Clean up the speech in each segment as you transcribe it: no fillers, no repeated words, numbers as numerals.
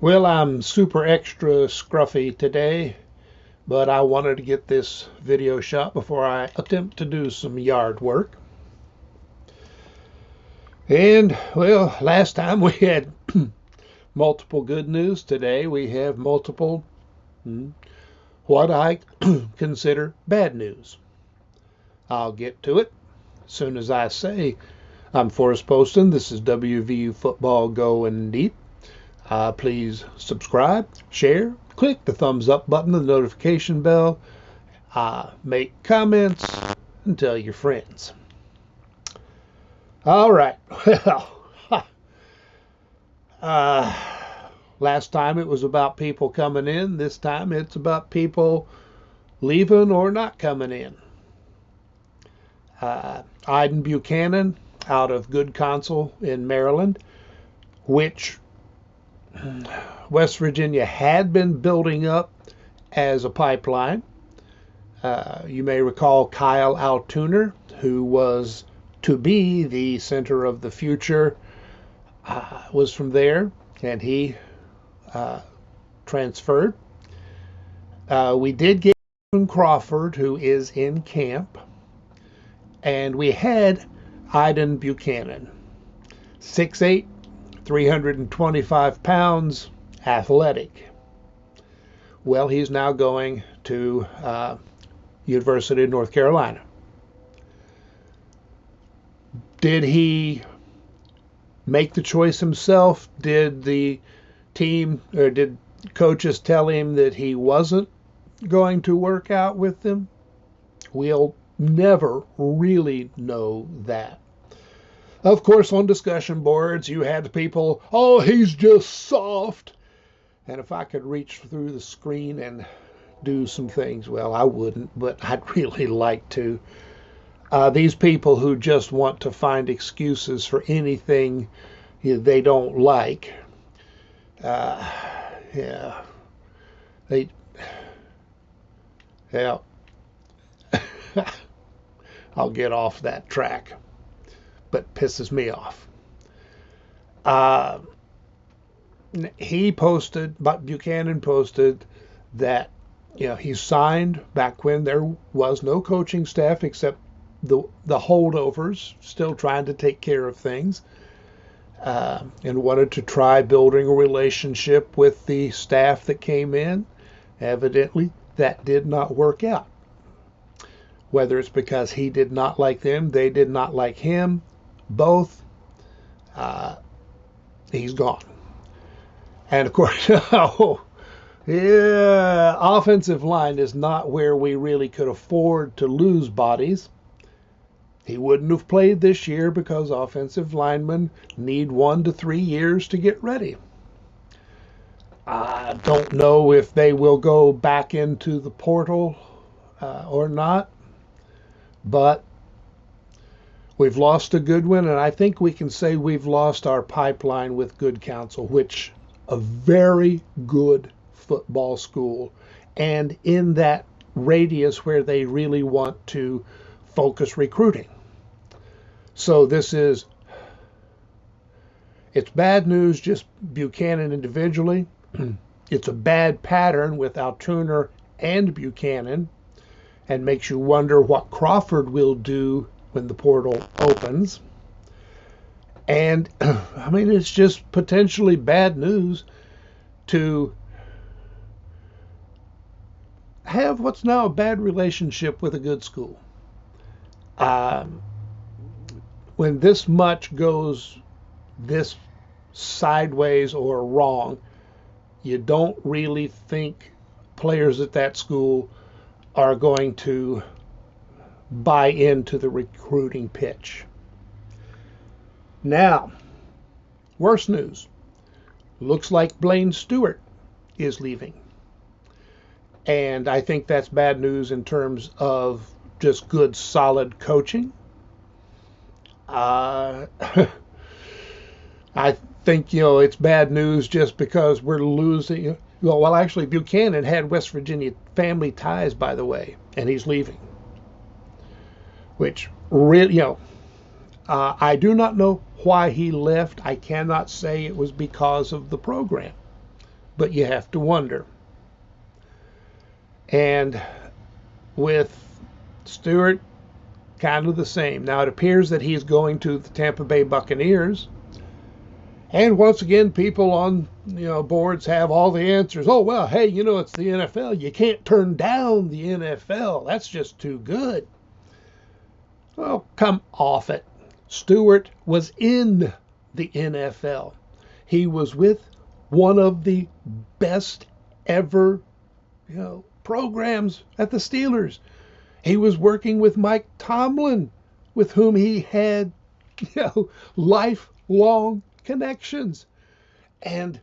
Well, I'm super extra scruffy today, but I wanted to get this video shot before I attempt to do some yard work. And, well, last time we had multiple good news. Today we have multiple what I consider bad news. I'll get to it as soon as I say. I'm Forrest Poston. This is WVU Football Going Deep. Please subscribe, share, click the thumbs up button, the notification bell, make comments, and tell your friends. All right. Well, last time it was about people coming in. This time it's about people leaving or not coming in. Buchanan out of Good Counsel in Maryland, which West Virginia had been building up as a pipeline. You may recall Kyle Altuner, who was to be the center of the future, was from there, and he transferred. We did get Crawford, who is in camp, and we had Buchanan, 6'8", 325 pounds, athletic. Well, he's now going to University of North Carolina. Did he make the choice himself? Did the team or did coaches tell him that he wasn't going to work out with them? We'll never really know that. Of course, on discussion boards, you had people, oh, he's just soft. And if I could reach through the screen and do some things, well, I wouldn't, but I'd really like to. These people who just want to find excuses for anything they don't like, yeah, I'll get off that track, but pisses me off. Buchanan posted that he signed back when there was no coaching staff except the holdovers, still trying to take care of things, and wanted to try building a relationship with the staff that came in. Evidently, that did not work out. Whether it's because he did not like them, they did not like him, both, he's gone. And of course, offensive line is not where we really could afford to lose bodies. He wouldn't have played this year because offensive linemen need 1 to 3 years to get ready. I don't know if they will go back into the portal or not, but we've lost a good one, and I think we can say we've lost our pipeline with Good Counsel, which a very good football school, and in that radius where they really want to focus recruiting. So it's bad news, just Buchanan individually. It's a bad pattern with Altuner and Buchanan, and makes you wonder what Crawford will do when the portal opens. And I mean, it's just potentially bad news to have what's now a bad relationship with a good school. When this much goes this sideways or wrong, you don't really think players at that school are going to buy into the recruiting pitch. Now, worse news. Looks like Blaine Stewart is leaving. And I think that's bad news in terms of just good, solid coaching. I think, it's bad news just because we're losing. Well, actually, Buchanan had West Virginia family ties, by the way, and he's leaving. Which really, I do not know why he left. I cannot say it was because of the program. but you have to wonder. And with Stewart, kind of the same. Now it appears that he's going to the Tampa Bay Buccaneers. And once again, people on boards have all the answers. Oh, well, hey, it's the NFL. You can't turn down the NFL. That's just too good. Well, come off it. Stewart was in the NFL. He was with one of the best ever, programs at the Steelers. He was working with Mike Tomlin, with whom he had, lifelong connections. And,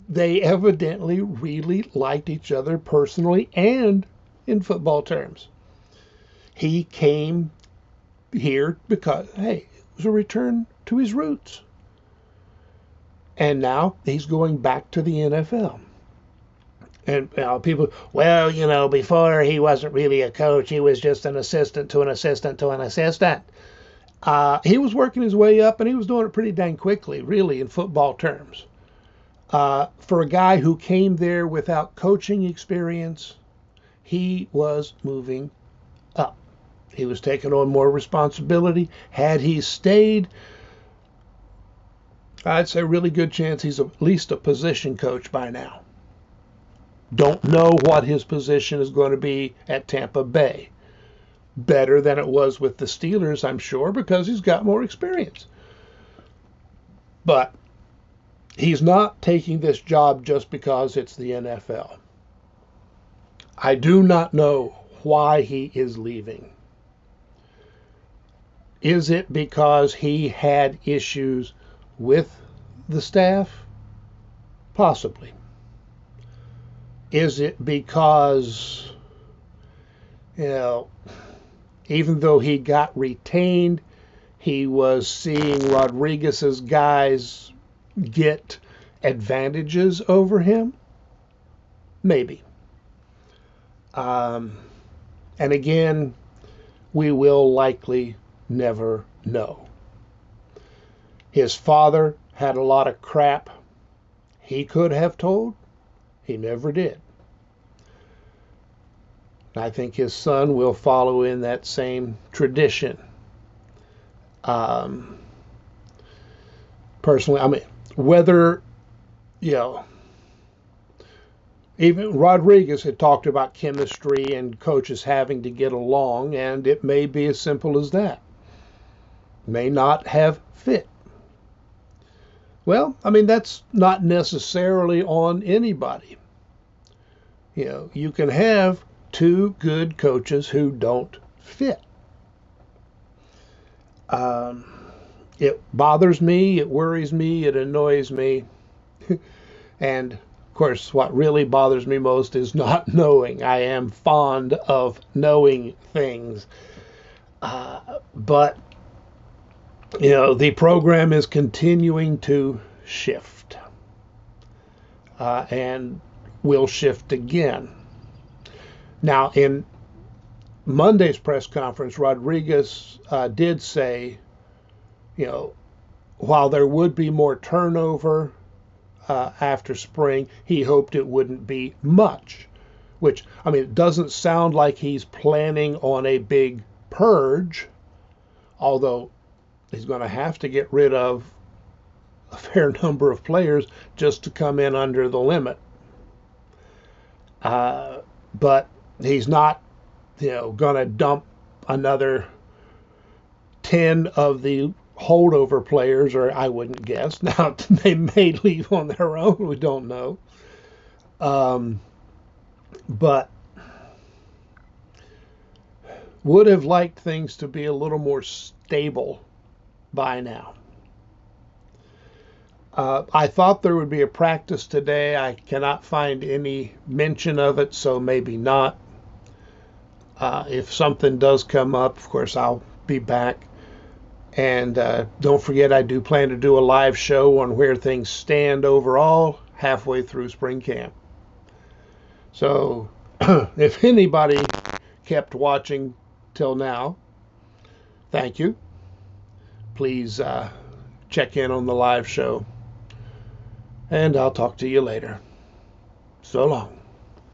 they evidently really liked each other personally and in football terms. He came here because, hey, it was a return to his roots. And now he's going back to the NFL. And people, well, before he wasn't really a coach. He was just an assistant to an assistant to an assistant. He was working his way up, and he was doing it pretty dang quickly, really, in football terms. For a guy who came there without coaching experience, he was moving up. He was taking on more responsibility. Had he stayed, I'd say a really good chance he's at least a position coach by now. Don't know what his position is going to be at Tampa Bay. Better than it was with the Steelers, I'm sure, because he's got more experience. But he's not taking this job just because it's the NFL. I do not know why he is leaving. Is it because he had issues with the staff? Possibly. Is it because, even though he got retained, he was seeing Rodriguez's guys get advantages over him? Maybe. And again, we will likely never know. His father had a lot of crap he could have told. He never did. I think his son will follow in that same tradition. Personally, whether, even Rodriguez had talked about chemistry and coaches having to get along, and it may be as simple as that. May not have fit. Well, that's not necessarily on anybody. You can have two good coaches who don't fit. It bothers me, it worries me, it annoys me. And, of course, what really bothers me most is not knowing. I am fond of knowing things. But, the program is continuing to shift. And will shift again. Now, in Monday's press conference, Rodriguez did say, while there would be more turnover after spring, he hoped it wouldn't be much. Which, it doesn't sound like he's planning on a big purge, although he's going to have to get rid of a fair number of players just to come in under the limit. But he's not, going to dump another 10 of the holdover players, or I wouldn't guess. Now, they may leave on their own. We don't know. But would have liked things to be a little more stable by now. I thought there would be a practice today. I cannot find any mention of it, so maybe not. If something does come up, of course, I'll be back. And don't forget, I do plan to do a live show on where things stand overall halfway through spring camp. So if anybody kept watching till now, thank you. Please check in on the live show. and I'll talk to you later. So long.